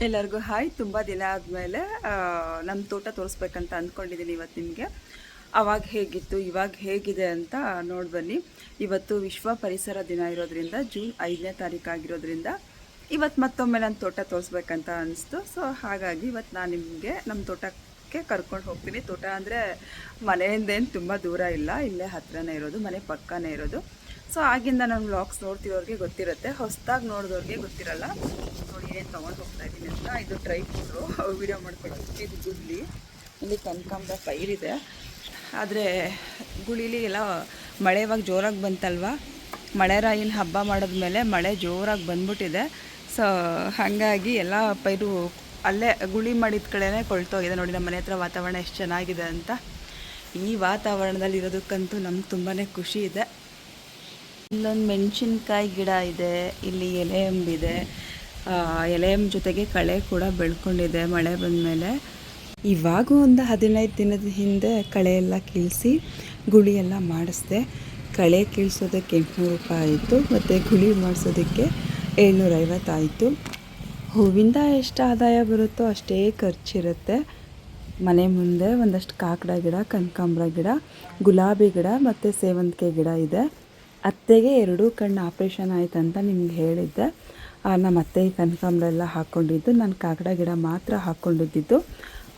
ಎಲ್ಲರಿಗೂ ಹಾಯ್. ತುಂಬ ದಿನ ಆದಮೇಲೆ ನಮ್ಮ ತೋಟ ತೋರಿಸ್ಬೇಕಂತ ಅಂದ್ಕೊಂಡಿದ್ದೀನಿ ಇವತ್ತು ನಿಮಗೆ. ಆವಾಗ ಹೇಗಿತ್ತು ಇವಾಗ ಹೇಗಿದೆ ಅಂತ ನೋಡಿ ಬನ್ನಿ. ಇವತ್ತು ವಿಶ್ವ ಪರಿಸರ ದಿನ ಇರೋದ್ರಿಂದ ಜೂನ್ 5ನೇ ತಾರೀಕು ಆಗಿರೋದ್ರಿಂದ ಇವತ್ತು ಮತ್ತೊಮ್ಮೆ ನನ್ನ ತೋಟ ತೋರಿಸ್ಬೇಕಂತ ಅನಿಸ್ತು. ಸೊ ಹಾಗಾಗಿ ಇವತ್ತು ನಾನು ನಿಮಗೆ ನಮ್ಮ ತೋಟಕ್ಕೆ ಕರ್ಕೊಂಡು ಹೋಗ್ತೀನಿ. ತೋಟ ಅಂದರೆ ಮನೆಯಿಂದೇನು ತುಂಬ ದೂರ ಇಲ್ಲ, ಇಲ್ಲೇ ಹತ್ರನೇ ಇರೋದು, ಮನೆ ಪಕ್ಕನೇ ಇರೋದು. ಸೊ ಆಗಿಂದ ನಾನು ವ್ಲಾಗ್ಸ್ ನೋಡ್ತಿರೋರಿಗೆ ಗೊತ್ತಿರುತ್ತೆ, ಹೊಸದಾಗಿ ನೋಡಿದವ್ರಿಗೆ ಗೊತ್ತಿರಲ್ಲ. ನೋಡಿ ಏನೇನು ತೊಗೊಂಡು ಹೋಗ್ತಾ ಇದ್ದೀನಿ ಅಂತ. ಇದು ಡ್ರೈ ಫ್ರೂಟು ವೀಡಿಯೋ ಮಾಡ್ಕೊಳ್ಳೋದು. ಇದು ಗುಡ್ಲಿ, ಇಲ್ಲಿ ಕನಕಾಂಬರ ಪೈರಿದೆ. ಆದರೆ ಗುಳಿಲಿ ಎಲ್ಲ ಮಳೆ ಇವಾಗ ಜೋರಾಗಿ ಬಂತಲ್ವ, ಮಳೆ ರಾಯಿನ ಹಬ್ಬ ಮಾಡಿದ್ಮೇಲೆ ಮಳೆ ಜೋರಾಗಿ ಬಂದ್ಬಿಟ್ಟಿದೆ. ಸೊ ಹಾಗಾಗಿ ಎಲ್ಲ ಪೈರು ಅಲ್ಲೇ ಗುಳಿ ಮಾಡಿದ ಕಡೆನೇ ಕೊಳ್ತೋಗಿದೆ. ನೋಡಿ ನಮ್ಮ ಮನೆ ಹತ್ರ ವಾತಾವರಣ ಎಷ್ಟು ಚೆನ್ನಾಗಿದೆ ಅಂತ. ಈ ವಾತಾವರಣದಲ್ಲಿ ಇರೋದಕ್ಕಂತೂ ನಮ್ಗೆ ತುಂಬಾ ಖುಷಿ ಇದೆ. ಇಲ್ಲೊಂದು ಮೆಣಸಿನ್ಕಾಯಿ ಗಿಡ ಇದೆ, ಇಲ್ಲಿ ಎಲೆ ಎಂಬಿದೆ. ಎಲೆ ಜೊತೆಗೆ ಕಳೆ ಕೂಡ ಬೆಳ್ಕೊಂಡಿದೆ ಮಳೆ ಬಂದಮೇಲೆ. ಇವಾಗೂ ಒಂದು 15 ದಿನದ ಹಿಂದೆ ಕಳೆ ಎಲ್ಲ ಕೀಳಿಸಿ ಗುಳಿ ಎಲ್ಲ ಮಾಡಿಸ್ದೆ. ಕಳೆ ಕೀಳ್ಸೋದಕ್ಕೆ 800 ರೂಪಾಯಿ ಆಯಿತು, ಮತ್ತು ಗುಳಿ ಮಾಡಿಸೋದಕ್ಕೆ 750 ಆಯಿತು. ಹೂವಿಂದ ಎಷ್ಟು ಆದಾಯ ಬರುತ್ತೋ ಅಷ್ಟೇ ಖರ್ಚಿರುತ್ತೆ. ಮನೆ ಮುಂದೆ ಒಂದಷ್ಟು ಕಾಕಡ ಗಿಡ, ಕನಕಾಂಬರ ಗಿಡ, ಗುಲಾಬಿ ಗಿಡ ಮತ್ತು ಸೇವಂತಿಗೆ ಗಿಡ ಇದೆ. ಅತ್ತೆಗೆ 2 ಕಣ್ಣು ಆಪ್ರೇಷನ್ ಆಯ್ತು ಅಂತ ನಿಮ್ಗೆ ಹೇಳಿದ್ದೆ. ನಮ್ಮ ಅತ್ತೆ ಕನಕಾಂಬರ ಎಲ್ಲ ಹಾಕ್ಕೊಂಡಿದ್ದು, ನಾನು ಕಾಕಡ ಗಿಡ ಮಾತ್ರ ಹಾಕ್ಕೊಂಡಿದ್ದು.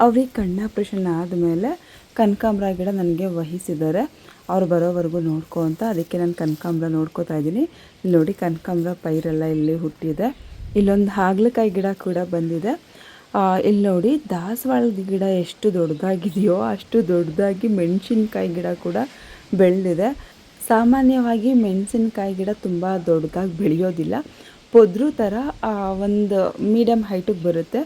ಅವ್ರಿಗೆ ಕಣ್ಣು ಆಪ್ರೇಷನ್ ಆದಮೇಲೆ ಕನಕಾಂಬರ ಗಿಡ ನನಗೆ ವಹಿಸಿದ್ದಾರೆ, ಅವ್ರು ಬರೋವರೆಗೂ ನೋಡ್ಕೊ ಅಂತ. ಅದಕ್ಕೆ ನಾನು ಕನಕಾಂಬರ ನೋಡ್ಕೋತಾ ಇದ್ದೀನಿ. ಇಲ್ಲಿ ನೋಡಿ ಕನಕಾಂಬರ ಪೈರೆಲ್ಲ ಇಲ್ಲಿ ಹುಟ್ಟಿದೆ. ಇಲ್ಲೊಂದು ಹಾಗಲಕಾಯಿ ಗಿಡ ಕೂಡ ಬಂದಿದೆ. ಇಲ್ಲಿ ನೋಡಿ ದಾಸವಾಳದ ಗಿಡ ಎಷ್ಟು ದೊಡ್ಡದಾಗಿದೆಯೋ ಅಷ್ಟು ದೊಡ್ಡದಾಗಿ ಮೆಣಸಿನ್ಕಾಯಿ ಗಿಡ ಕೂಡ ಬೆಳೆದಿದೆ. ಸಾಮಾನ್ಯವಾಗಿ ಮೆಣಸಿನ್ಕಾಯಿ ಗಿಡ ತುಂಬ ದೊಡ್ಡದಾಗಿ ಬೆಳೆಯೋದಿಲ್ಲ, ಪೊದ್ರು ಥರ ಒಂದು ಮೀಡಿಯಮ್ ಹೈಟಿಗೆ ಬರುತ್ತೆ.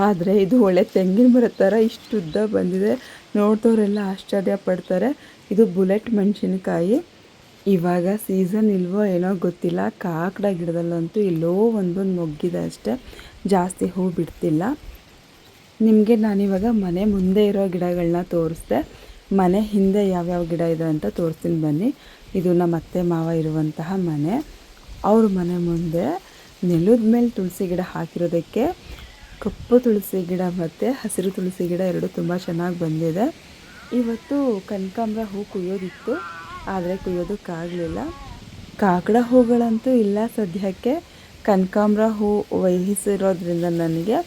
ಆದರೆ ಇದು ಒಳ್ಳೆ ತೆಂಗಿನ ಮರ ಥರ ಇಷ್ಟು ಉದ್ದ ಬಂದಿದೆ. ನೋಡ್ದವರೆಲ್ಲ ಆಶ್ಚರ್ಯ ಪಡ್ತಾರೆ. ಇದು ಬುಲೆಟ್ ಮೆಣಸಿನ್ಕಾಯಿ. ಇವಾಗ ಸೀಸನ್ ಇಲ್ವೋ ಏನೋ ಗೊತ್ತಿಲ್ಲ, ಕಾಕಡ ಗಿಡದಲ್ಲಂತೂ ಎಲ್ಲೋ ಒಂದೊಂದು ಮೊಗ್ಗಿದೆ ಅಷ್ಟೇ, ಜಾಸ್ತಿ ಹೂ ಬಿಡ್ತಿಲ್ಲ. ನಿಮಗೆ ನಾನಿವಾಗ ಮನೆ ಮುಂದೆ ಇರೋ ಗಿಡಗಳನ್ನ ತೋರಿಸ್ದೆ, ಮನೆ ಹಿಂದೆ ಯಾವ್ಯಾವ ಗಿಡ ಇದೆ ಅಂತ ತೋರಿಸ್ತೀನಿ ಬನ್ನಿ. ಇದು ನಮ್ಮ ಅತ್ತೆ ಮಾವ ಇರುವಂತಹ ಮನೆ. ಅವ್ರ ಮನೆ ಮುಂದೆ ನೆಲದ ಮೇಲೆ ತುಳಸಿ ಗಿಡ ಹಾಕಿರೋದಕ್ಕೆ ಕಪ್ಪು ತುಳಸಿ ಗಿಡ ಮತ್ತು ಹಸಿರು ತುಳಸಿ ಗಿಡ 2 ತುಂಬ ಚೆನ್ನಾಗಿ ಬಂದಿದೆ. ಇವತ್ತು ಕನಕಾಂಬರ ಹೂ ಕುಯ್ಯೋದಿತ್ತು, ಆದರೆ ಕುಯ್ಯೋದಕ್ಕಾಗಲಿಲ್ಲ. ಕಾಕಡ ಹೂಗಳಂತೂ ಇಲ್ಲ ಸದ್ಯಕ್ಕೆ. ಕನಕಾಂಬರ ಹೂ ವಹಿಸಿರೋದ್ರಿಂದ ನನಗೆ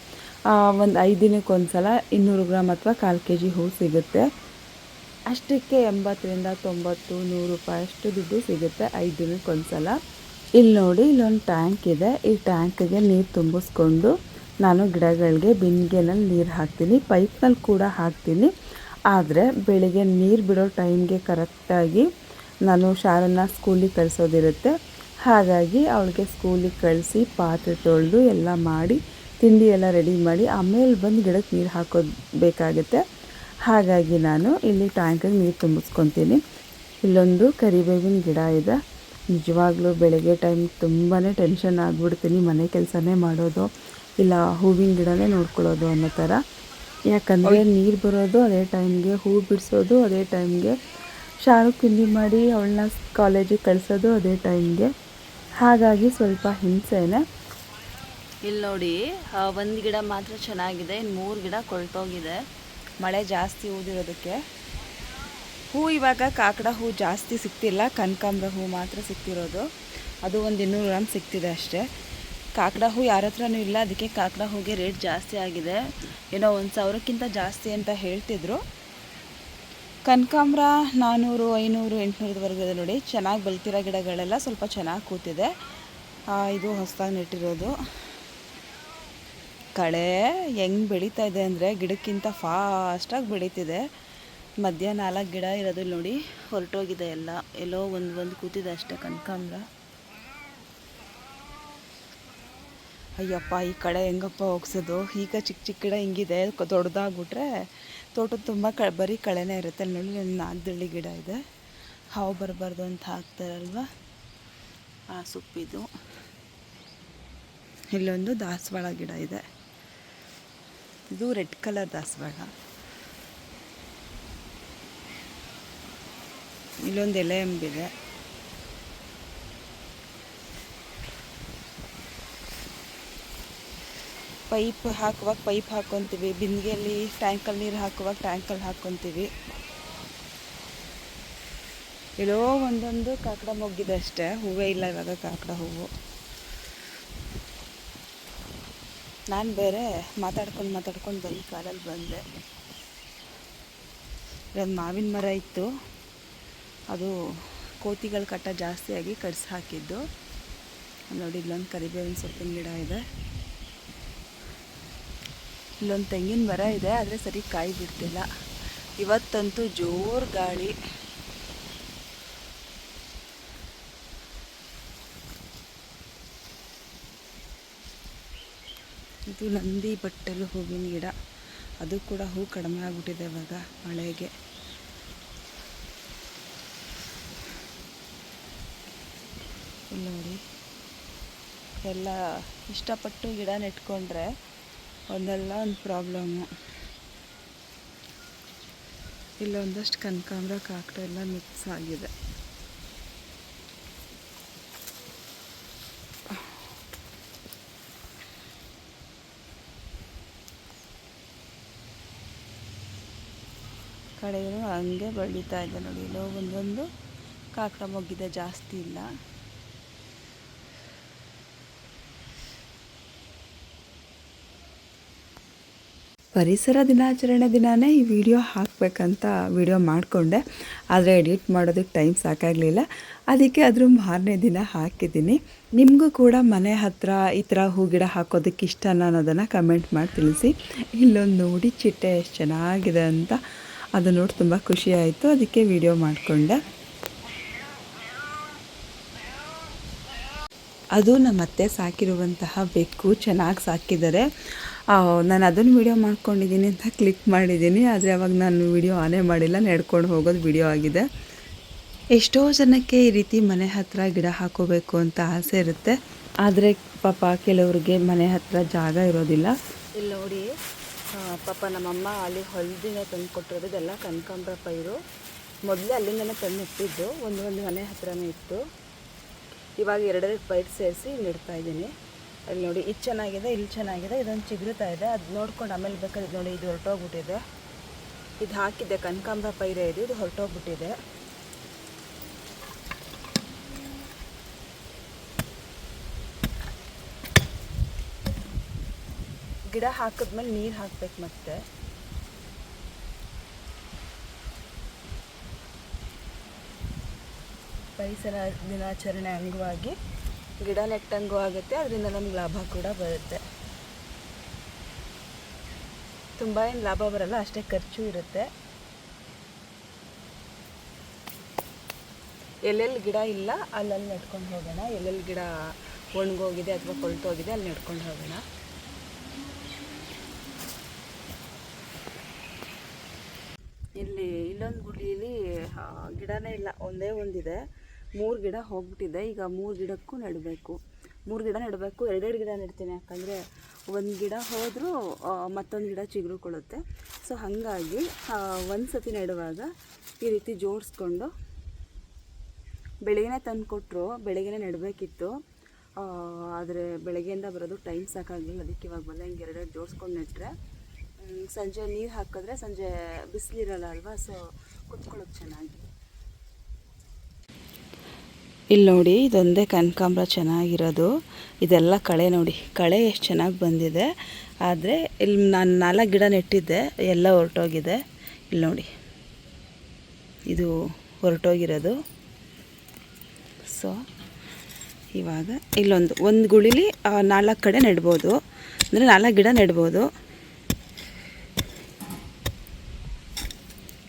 ಒಂದು 5 ದಿನಕ್ಕೊಂದು ಸಲ 200 ಗ್ರಾಮ್ ಅಥವಾ 1/4 kg ಹೂ ಸಿಗುತ್ತೆ. ಅಷ್ಟಕ್ಕೆ 80ರಿಂದ 90, 100 ರೂಪಾಯಿ ಅಷ್ಟು ದುಡ್ಡು ಸಿಗುತ್ತೆ 5 ದಿನಕ್ಕೊಂದು ಸಲ. ಇಲ್ಲಿ ನೋಡಿ, ಇಲ್ಲೊಂದು ಟ್ಯಾಂಕ್ ಇದೆ. ಈ ಟ್ಯಾಂಕಿಗೆ ನೀರು ತುಂಬಿಸ್ಕೊಂಡು ನಾನು ಗಿಡಗಳಿಗೆ ಬಿಂದಿಗೆನಲ್ಲಿ ನೀರು ಹಾಕ್ತೀನಿ, ಪೈಪ್ನಲ್ಲಿ ಕೂಡ ಹಾಕ್ತೀನಿ. ಆದರೆ ಬೆಳಿಗ್ಗೆ ನೀರು ಬಿಡೋ ಟೈಮ್ಗೆ ಕರೆಕ್ಟಾಗಿ ನಾನು ಶಾಲೆನ ಸ್ಕೂಲಿಗೆ ಕಳಿಸೋದಿರುತ್ತೆ. ಹಾಗಾಗಿ ಅವಳಿಗೆ ಸ್ಕೂಲಿಗೆ ಕಳಿಸಿ ಪಾತ್ರೆ ತೊಳೆದು ಎಲ್ಲ ಮಾಡಿ ತಿಂಡಿ ಎಲ್ಲ ರೆಡಿ ಮಾಡಿ ಆಮೇಲೆ ಬಂದು ಗಿಡಕ್ಕೆ ನೀರು ಹಾಕೋಬೇಕಾಗುತ್ತೆ. ಹಾಗಾಗಿ ನಾನು ಇಲ್ಲಿ ಟ್ಯಾಂಕಿಗೆ ನೀರು ತುಂಬಿಸ್ಕೊತೀನಿ. ಇಲ್ಲೊಂದು ಕರಿಬೇವಿನ ಗಿಡ ಇದೆ. ನಿಜವಾಗ್ಲೂ ಬೆಳಗ್ಗೆ ಟೈಮ್ ತುಂಬಾ ಟೆನ್ಷನ್ ಆಗಿಬಿಡ್ತೀನಿ, ಮನೆ ಕೆಲಸನೇ ಮಾಡೋದು ಇಲ್ಲ ಹೂವಿನ ಗಿಡನೇ ನೋಡ್ಕೊಳ್ಳೋದು ಅನ್ನೋ ಥರ. ಯಾಕಂದರೆ ನೀರು ಬರೋದು ಅದೇ ಟೈಮ್ಗೆ, ಹೂ ಬಿಡಿಸೋದು ಅದೇ ಟೈಮ್ಗೆ, ಶಾಲೆಗೆ ತಿಂಡಿ ಮಾಡಿ ಅವಳನ್ನ ಕಾಲೇಜಿಗೆ ಕಳಿಸೋದು ಅದೇ ಟೈಮ್ಗೆ. ಹಾಗಾಗಿ ಸ್ವಲ್ಪ ಹಿಂಸೆನೇ. ಇಲ್ಲಿ ನೋಡಿ, ಒಂದು ಗಿಡ ಮಾತ್ರ ಚೆನ್ನಾಗಿದೆ, ಇನ್ನು 3 ಗಿಡ ಕೊಳ್ತೋಗಿದೆ ಮಳೆ ಜಾಸ್ತಿ ಊದಿರೋದಕ್ಕೆ. ಹೂ ಇವಾಗ ಕಾಕಡ ಹೂ ಜಾಸ್ತಿ ಸಿಗ್ತಿಲ್ಲ, ಕನಕಾಂಬರ ಹೂ ಮಾತ್ರ ಸಿಗ್ತಿರೋದು. ಅದು ಒಂದು 200 ಗ್ರಾಮ್ ಸಿಗ್ತಿದೆ ಅಷ್ಟೇ. ಕಾಕಡ ಹೂ ಯಾರ ಹತ್ರನೂ ಇಲ್ಲ, ಅದಕ್ಕೆ ಕಾಕಡ ಹೂಗೆ ರೇಟ್ ಜಾಸ್ತಿ ಆಗಿದೆ. ಏನೋ 1000ಕ್ಕಿಂತ ಜಾಸ್ತಿ ಅಂತ ಹೇಳ್ತಿದ್ರು. ಕನಕಾಂಬರ 400, 500, 800ವರೆಗೂ ಇದೆ ನೋಡಿ. ಚೆನ್ನಾಗಿ ಬಲ್ತಿರೋ ಗಿಡಗಳೆಲ್ಲ ಸ್ವಲ್ಪ ಚೆನ್ನಾಗಿ ಕೂತಿದೆ. ಇದು ಹೊಸದಾಗಿ ನೆಟ್ಟಿರೋದು. ಕಳೆ ಹೆಂಗೆ ಬೆಳೀತಾ ಇದೆ ಅಂದರೆ ಗಿಡಕ್ಕಿಂತ ಫಾಸ್ಟಾಗಿ ಬೆಳೀತಿದೆ. ಮಧ್ಯ 4 ಗಿಡ ಇರೋದು ನೋಡಿ, ಹೊರಟೋಗಿದೆ ಎಲ್ಲ, ಎಲ್ಲೋ ಒಂದು ಕೂತಿದೆ ಅಷ್ಟೇ ಕನಕಾಂಬರ. ಅಯ್ಯಪ್ಪ, ಈ ಕಡೆ ಹೆಂಗಪ್ಪ ಹೋಗ್ಸೋದು? ಈಗ ಚಿಕ್ಕ ಚಿಕ್ಕ ಗಿಡ ಹಿಂಗಿದೆ, ದೊಡ್ಡದಾಗ್ಬಿಟ್ರೆ ತೋಟದ ತುಂಬ ಬರೀ ಕಳೆನೇ ಇರುತ್ತೆ. ಅಲ್ಲಿ ನೋಡಿ ಒಂದು 4 ದಳ್ಳಿ ಗಿಡ ಇದೆ. ಹಾವು ಬರಬಾರ್ದು ಅಂತ ಹಾಕ್ತಾರಲ್ವ ಆ ಸೊಪ್ಪಿದು. ಇಲ್ಲೊಂದು ದಾಸವಾಳ ಗಿಡ ಇದೆ, ಇದು ರೆಡ್ ಕಲರ್ ದಾಸವಾಳ. ಇಲ್ಲೊಂದು ಎಲೆ ಎಂಬಿದೆ. ಪೈಪ್ ಹಾಕುವಾಗ ಪೈಪ್ ಹಾಕ್ಕೊತೀವಿ, ಬಿಂದಿಗೆಯಲ್ಲಿ ಟ್ಯಾಂಕಲ್ಲಿ ನೀರು ಹಾಕುವಾಗ ಟ್ಯಾಂಕಲ್ಲಿ ಹಾಕ್ಕೊತೀವಿ. ಎಲ್ಲೋ ಒಂದೊಂದು ಕಾಕಡ ಮೊಗ್ಗಿದೆ ಅಷ್ಟೇ, ಹೂವೇ ಇಲ್ಲ ಇವಾಗ ಕಾಕಡ ಹೂವು. ನಾನು ಬೇರೆ ಮಾತಾಡ್ಕೊಂಡು ಬಂದು ಕಾಲಲ್ಲಿ ಬಂದೆ. ಇಲ್ಲೊಂದು ಮಾವಿನ ಮರ ಇತ್ತು, ಅದು ಕೋತಿಗಳ ಕಟ್ಟ ಜಾಸ್ತಿಯಾಗಿ ಕಡ್ಸಿ ಹಾಕಿದ್ದು. ನೋಡಿ, ಇಲ್ಲೊಂದು ಕರಿಬೇವಿನ ಸೊಪ್ಪಿನ ಗಿಡ ಇದೆ, ಇಲ್ಲೊಂದು ತೆಂಗಿನ ಮರ ಇದೆ, ಆದರೆ ಸರಿ ಕಾಯಿ ಬಿಡ್ತಿಲ್ಲ. ಇವತ್ತಂತೂ ಜೋರು ಗಾಳಿ. ಇದು ನಂದಿ ಬಟ್ಟಲು ಹೂವಿನ ಗಿಡ, ಅದು ಕೂಡ ಹೂ ಕಡಿಮೆ ಆಗಿಬಿಟ್ಟಿದೆ ಇವಾಗ ಮಳೆಗೆ. ಇಲ್ಲಿ ನೋಡಿ, ಎಲ್ಲ ಇಷ್ಟಪಟ್ಟು ಗಿಡ ನೆಟ್ಕೊಂಡ್ರೆ ಒಂದಲ್ಲ ಒಂದು ಪ್ರಾಬ್ಲಮ್ಮು. ಇಲ್ಲೊಂದಷ್ಟು ಕನಕಾಂಬರ ಕಾಕಡ ಎಲ್ಲ ಮಿಕ್ಸ್ ಆಗಿದೆ. ಕಡೆಯೂ ಹಂಗೆ ಬೆಳೀತಾ ಇದೆ ನೋಡಿ. ಇಲ್ಲೋ ಒಂದೊಂದು ಕಾಕಡ ಮೊಗ್ಗಿದೆ, ಜಾಸ್ತಿ ಇಲ್ಲ. ಪರಿಸರ ದಿನಾಚರಣೆ ದಿನಾನೇ ಈ ವಿಡಿಯೋ ಹಾಕಬೇಕಂತ ವಿಡಿಯೋ ಮಾಡಿಕೊಂಡೆ, ಆದರೆ ಎಡಿಟ್ ಮಾಡೋದಕ್ಕೆ ಟೈಮ್ ಸಾಕಾಗಲಿಲ್ಲ. ಅದಕ್ಕೆ ಅದ್ರ ಮಾರನೇ ದಿನ ಹಾಕಿದ್ದೀನಿ. ನಿಮಗೂ ಕೂಡ ಮನೆ ಹತ್ತಿರ ಈ ಥರ ಹೂ ಗಿಡ ಹಾಕೋದಕ್ಕೆ ಇಷ್ಟನ ಅನ್ನೋದನ್ನು ಕಮೆಂಟ್ ಮಾಡಿ ತಿಳಿಸಿ. ಇಲ್ಲೊಂದು ನೋಡಿ ಚಿಟ್ಟೆ ಎಷ್ಟು ಚೆನ್ನಾಗಿದೆ ಅಂತ, ಅದು ನೋಡಿ ತುಂಬ ಖುಷಿ ಆಯಿತು, ಅದಕ್ಕೆ ವಿಡಿಯೋ ಮಾಡಿಕೊಂಡೆ. ಅದು ನಮ್ಮ ಅತ್ತೆ ಸಾಕಿರುವಂತಹ ಬೆಕ್ಕು, ಚೆನ್ನಾಗಿ ಸಾಕಿದ್ದಾರೆ. ನಾನು ಅದನ್ನು ವಿಡಿಯೋ ಮಾಡ್ಕೊಂಡಿದ್ದೀನಿ ಅಂತ ಕ್ಲಿಕ್ ಮಾಡಿದ್ದೀನಿ, ಆದರೆ ಅವಾಗ ನಾನು ವಿಡಿಯೋ ಆನೇ ಮಾಡಿಲ್ಲ, ನಡ್ಕೊಂಡು ಹೋಗೋದು ವಿಡಿಯೋ ಆಗಿದೆ. ಎಷ್ಟೋ ಜನಕ್ಕೆ ಈ ರೀತಿ ಮನೆ ಹತ್ತಿರ ಗಿಡ ಹಾಕೋಬೇಕು ಅಂತ ಆಸೆ ಇರುತ್ತೆ, ಆದರೆ ಪಾಪ ಕೆಲವ್ರಿಗೆ ಮನೆ ಹತ್ತಿರ ಜಾಗ ಇರೋದಿಲ್ಲ. ಇಲ್ಲಿ ನೋಡಿ, ಪಾಪ ನಮ್ಮಮ್ಮ ಅಲ್ಲಿ ಹೊಲದಿಂದ ತಂದು ಕೊಟ್ಟಿರೋದು ಇದೆಲ್ಲ ಕನಕಾಂಬರ ಪೈರು. ಮೊದಲೇ ಅಲ್ಲಿಂದನೇ ತಂದು ಇಟ್ಟಿದ್ದು, ಒಂದು ಮನೆ ಹತ್ರನೇ ಇತ್ತು. ಇವಾಗ ಎರಡೆರಡು ಪೈರ್ ಸೇರಿಸಿ ನೆಡ್ತಾ ಇದ್ದೀನಿ. ಅಲ್ಲಿ ನೋಡಿ, ಇದು ಚೆನ್ನಾಗಿದೆ, ಇಲ್ಲಿ ಚೆನ್ನಾಗಿದೆ, ಇದೊಂದು ಚಿಗುರುತ್ತಾ ಇದೆ. ಅದು ನೋಡ್ಕೊಂಡು ಆಮೇಲೆ ಬೇಕಾದ್ರೆ ನೋಡಿ, ಇದು ಹೊರಟೋಗ್ಬಿಟ್ಟಿದೆ. ಇದು ಹಾಕಿದ್ದೆ ಕನಕಾಂಬರ ಪೈರೇ ಇದು ಹೊರಟೋಗ್ಬಿಟ್ಟಿದೆ. ಗಿಡ ಹಾಕಿದ್ಮೇಲೆ ನೀರು ಹಾಕ್ಬೇಕು. ಮತ್ತೆ ಪರಿಸರ ದಿನಾಚರಣೆ ಅಂಗವಾಗಿ ಗಿಡ ನೆಟ್ಟಂಗೂ ಆಗುತ್ತೆ, ಅದರಿಂದ ನಮ್ಗೆ ಲಾಭ ಕೂಡ ಬರುತ್ತೆ. ತುಂಬ ಏನು ಲಾಭ ಬರಲ್ಲ, ಅಷ್ಟೇ ಖರ್ಚು ಇರುತ್ತೆ. ಎಲ್ಲೆಲ್ಲಿ ಗಿಡ ಇಲ್ಲ ಅಲ್ಲಲ್ಲಿ ನೆಟ್ಕೊಂಡು ಹೋಗೋಣ, ಎಲ್ಲೆಲ್ಲಿ ಗಿಡ ಒಣಗೋಗಿದೆ ಅಥವಾ ಕೊಳ್ತೋಗಿದೆ ಅಲ್ಲಿ ನೆಟ್ಕೊಂಡು ಹೋಗೋಣ. ಇಲ್ಲೊಂದು ಗುಡಿಯಲ್ಲಿ ಗಿಡನೇ ಇಲ್ಲ, ಒಂದೇ ಒಂದಿದೆ. 3 ಗಿಡ ಹೋಗ್ಬಿಟ್ಟಿದೆ. ಈಗ 3 ಗಿಡಕ್ಕೂ ನೆಡಬೇಕು. 3 ಗಿಡ ನೆಡಬೇಕು, ಎರಡೆರಡು ಗಿಡ ನೆಡ್ತೀನಿ. ಯಾಕಂದರೆ ಒಂದು ಗಿಡ ಹೋದರೂ ಮತ್ತೊಂದು ಗಿಡ ಚಿಗುರುಕೊಳ್ಳುತ್ತೆ. ಸೊ ಹಾಗಾಗಿ ಒಂದು ಸತಿ ನೆಡುವಾಗ ಈ ರೀತಿ ಜೋಡಿಸ್ಕೊಂಡು, ಬೆಳಗ್ಗೆನೇ ತಂದು ಕೊಟ್ಟರು, ಬೆಳಗ್ಗೆನೇ ನೆಡಬೇಕಿತ್ತು. ಆದರೆ ಬೆಳಗ್ಗೆಯಿಂದ ಬರೋದು ಟೈಮ್ ಸಾಕಾಗಲಿಲ್ಲ. ಅದಕ್ಕೆ ಇವಾಗ ಬಂದು ಹಿಂಗೆ ಎರಡೆರಡು ಜೋಡಿಸ್ಕೊಂಡು ನೆಟ್ಟರೆ ಸಂಜೆ ನೀರು ಹಾಕಿದ್ರೆ ಸಂಜೆ ಬಿಸಿಲಿರಲ್ಲ ಅಲ್ವಾ, ಸೊ ಕುತ್ಕೊಳ್ಳೋದು ಚೆನ್ನಾಗಿ. ಇಲ್ಲಿ ನೋಡಿ, ಇದೊಂದೇ ಕನಕಾಂಬರ ಚೆನ್ನಾಗಿರೋದು. ಇದೆಲ್ಲ ಕಳೆ ನೋಡಿ, ಕಳೆ ಎಷ್ಟು ಚೆನ್ನಾಗಿ ಬಂದಿದೆ. ಆದರೆ ಇಲ್ಲಿ ನಾನು 4 ಗಿಡ ನೆಟ್ಟಿದ್ದೆ, ಎಲ್ಲ ಹೊರಟೋಗಿದೆ. ಇಲ್ಲಿ ನೋಡಿ, ಇದು ಹೊರಟೋಗಿರೋದು. ಸೊ ಇವಾಗ ಒಂದು ಗುಳಿಲಿ 4 ಕಡೆ ನೆಡ್ಬೋದು, ಅಂದರೆ 4 ಗಿಡ ನೆಡ್ಬೋದು.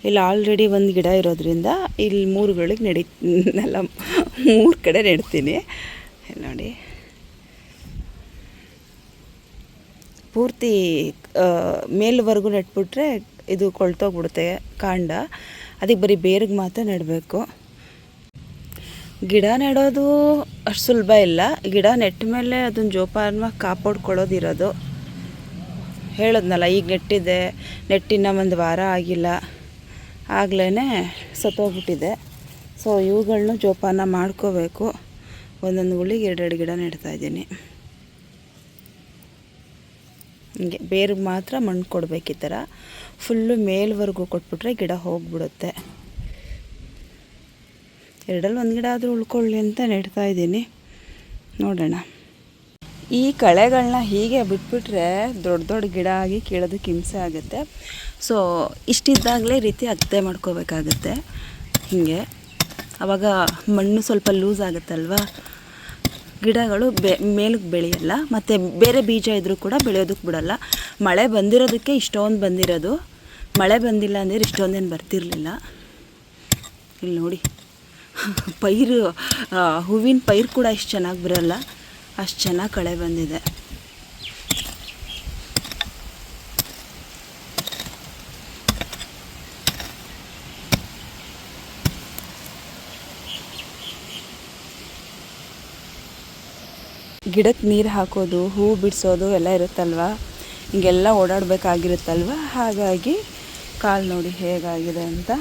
ಇಲ್ಲಿ ಆಲ್ರೆಡಿ ಒಂದು ಗಿಡ ಇರೋದ್ರಿಂದ ಇಲ್ಲಿ 3 ಗಳಿಗೆ ನೆಲ್ಲ 3 ಕಡೆ ನೆಡ್ತೀನಿ. ನೋಡಿ, ಪೂರ್ತಿ ಮೇಲ್ವರೆಗೂ ನೆಟ್ಬಿಟ್ರೆ ಇದು ಕೊಳ್ತೋಗ್ಬಿಡುತ್ತೆ ಕಾಂಡ. ಅದಕ್ಕೆ ಬರೀ ಬೇರಿಗೆ ಮಾತ್ರ ನೆಡಬೇಕು. ಗಿಡ ನೆಡೋದು ಅಷ್ಟು ಸುಲಭ ಇಲ್ಲ. ಗಿಡ ನೆಟ್ಟ ಮೇಲೆ ಅದನ್ನು ಜೋಪಾನ ಕಾಪಾಡ್ಕೊಳ್ಳೋದಿರೋದು. ಹೇಳೋದ್ನಲ್ಲ, ಈಗ ನೆಟ್ಟಿನ 1 ವಾರ ಆಗಿಲ್ಲ, ಆಗ್ಲೇ ಸತ್ತೋಗ್ಬಿಟ್ಟಿದೆ. ಸೊ ಇವುಗಳನ್ನೂ ಜೋಪಾನ ಮಾಡ್ಕೋಬೇಕು. ಒಂದೊಂದು ಗುಳಿಗೆ 2 ಗಿಡ ನೆಡ್ತಾಯಿದ್ದೀನಿ. ಹಿಂಗೆ ಬೇರಿಗೆ ಮಾತ್ರ ಮಣ್ಣು ಕೊಡಬೇಕು. ಈ ಥರ ಫುಲ್ಲು ಮೇಲ್ವರೆಗೂ ಕೊಟ್ಬಿಟ್ರೆ ಗಿಡ ಹೋಗಿಬಿಡುತ್ತೆ. ಎರಡಲ್ಲಿ ಒಂದು ಗಿಡ ಆದರೂ ಉಳ್ಕೊಳ್ಳಿ ಅಂತ ನೆಡ್ತಾ ಇದ್ದೀನಿ. ನೋಡೋಣ. ಈ ಕಳೆಗಳನ್ನ ಹೀಗೆ ಬಿಟ್ಬಿಟ್ರೆ ದೊಡ್ಡ ದೊಡ್ಡ ಗಿಡ ಆಗಿ ಕೀಳೋದಕ್ಕೆ ಹಿಂಸೆ ಆಗುತ್ತೆ. ಸೊ ಇಷ್ಟಿದ್ದಾಗಲೇ ರೀತಿ ಅಗತೆ ಮಾಡ್ಕೋಬೇಕಾಗತ್ತೆ. ಹೀಗೆ ಆವಾಗ ಮಣ್ಣು ಸ್ವಲ್ಪ ಲೂಸ್ ಆಗುತ್ತಲ್ವ, ಗಿಡಗಳು ಮೇಲಕ್ಕೆ ಬೆಳೆಯಲ್ಲ. ಮತ್ತು ಬೇರೆ ಬೀಜ ಇದ್ದರೂ ಕೂಡ ಬೆಳೆಯೋದಕ್ಕೆ ಬಿಡಲ್ಲ. ಮಳೆ ಬಂದಿರೋದಕ್ಕೆ ಇಷ್ಟೊಂದು ಬಂದಿರೋದು. ಮಳೆ ಬಂದಿಲ್ಲ ಅಂದರೆ ಇಷ್ಟೊಂದೇನು ಬರ್ತಿರಲಿಲ್ಲ. ಇಲ್ಲಿ ನೋಡಿ, ಪೈರು ಹೂವಿನ ಪೈರು ಕೂಡ ಇಷ್ಟು ಚೆನ್ನಾಗಿ ಬರೋಲ್ಲ, ಅಷ್ಟು ಚೆನ್ನಾಗಿ ಕಳೆ ಬಂದಿದೆ. ಗಿಡಕ್ಕೆ ನೀರು ಹಾಕೋದು, ಹೂ ಬಿಡಿಸೋದು ಎಲ್ಲ ಇರುತ್ತಲ್ವ, ಹಿಂಗೆಲ್ಲ ಓಡಾಡಬೇಕಾಗಿರುತ್ತಲ್ವ. ಹಾಗಾಗಿ ಕಾಲು ನೋಡಿ ಹೇಗಾಗಿದೆ ಅಂತ.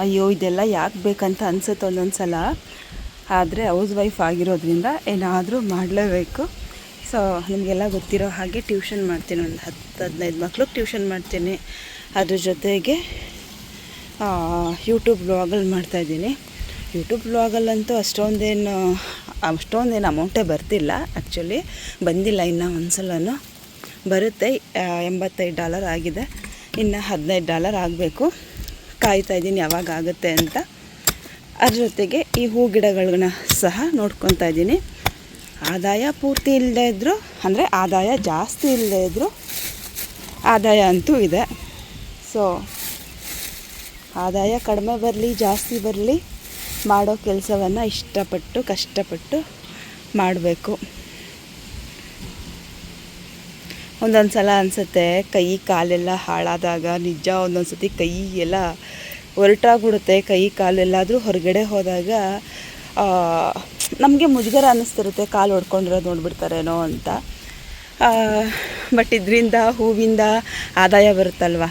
ಅಯ್ಯೋ ಇದೆಲ್ಲ ಯಾಕೆ ಬೇಕಂತ ಅನಿಸುತ್ತೆ ಒಂದೊಂದು ಸಲ. ಆದರೆ ಹೌಸ್ ವೈಫ್ ಆಗಿರೋದ್ರಿಂದ ಏನಾದರೂ ಮಾಡಲೇಬೇಕು. ಸೊ ನಿಮಗೆಲ್ಲ ಗೊತ್ತಿರೋ ಹಾಗೆ ಟ್ಯೂಷನ್ ಮಾಡ್ತೀನಿ, ಒಂದು 10-15 ಮಕ್ಳಿಗೆ ಟ್ಯೂಷನ್ ಮಾಡ್ತೀನಿ. ಅದ್ರ ಜೊತೆಗೆ ಯೂಟ್ಯೂಬ್ ಬ್ಲಾಗಲ್ಲಿ ಮಾಡ್ತಾಯಿದ್ದೀನಿ. ಯೂಟ್ಯೂಬ್ ಬ್ಲಾಗಲ್ಲಂತೂ ಅಷ್ಟೊಂದೇನು ಅಮೌಂಟೇ ಬರ್ತಿಲ್ಲ. ಆ್ಯಕ್ಚುಲಿ ಬಂದಿಲ್ಲ ಇನ್ನೂ ಒಂದು ಸಲನೂ. ಬರುತ್ತೆ. $85 ಆಗಿದೆ, ಇನ್ನು $15 ಆಗಬೇಕು. ಕಾಯ್ತಾಯಿದ್ದೀನಿ ಯಾವಾಗ ಆಗುತ್ತೆ ಅಂತ. ಅದ್ರ ಜೊತೆಗೆ ಈ ಹೂ ಗಿಡಗಳನ್ನ ಸಹ ನೋಡ್ಕೊತಾ ಇದ್ದೀನಿ. ಆದಾಯ ಪೂರ್ತಿ ಇಲ್ಲದೇ ಇದ್ದರೂ, ಅಂದರೆ ಆದಾಯ ಜಾಸ್ತಿ ಇಲ್ಲದೇ ಇದ್ದರೂ ಆದಾಯ ಅಂತೂ ಇದೆ. ಸೊ ಆದಾಯ ಕಡಿಮೆ ಬರಲಿ ಜಾಸ್ತಿ ಬರಲಿ, ಮಾಡೋ ಕೆಲಸವನ್ನು ಇಷ್ಟಪಟ್ಟು ಕಷ್ಟಪಟ್ಟು ಮಾಡಬೇಕು. ಒಂದೊಂದು ಸಲ ಅನಿಸುತ್ತೆ ಕೈ ಕಾಲೆಲ್ಲ ಹಾಳಾದಾಗ, ನಿಜ ಒಂದೊಂದು ಸತಿ ಕೈ ಎಲ್ಲ ಹೊರಟಾಗ್ಬಿಡುತ್ತೆ. ಕೈ ಕಾಲೆಲ್ಲಾದರೂ ಹೊರಗಡೆ ಹೋದಾಗ ನಮಗೆ ಮುಜುಗರ ಅನ್ನಿಸ್ತಿರುತ್ತೆ, ಕಾಲು ಹೊಡ್ಕೊಂಡಿರೋದು ನೋಡ್ಬಿಡ್ತಾರೇನೋ ಅಂತ. ಬಟ್ ಇದರಿಂದ ಹೂವಿಂದ ಆದಾಯ ಬರುತ್ತಲ್ವ,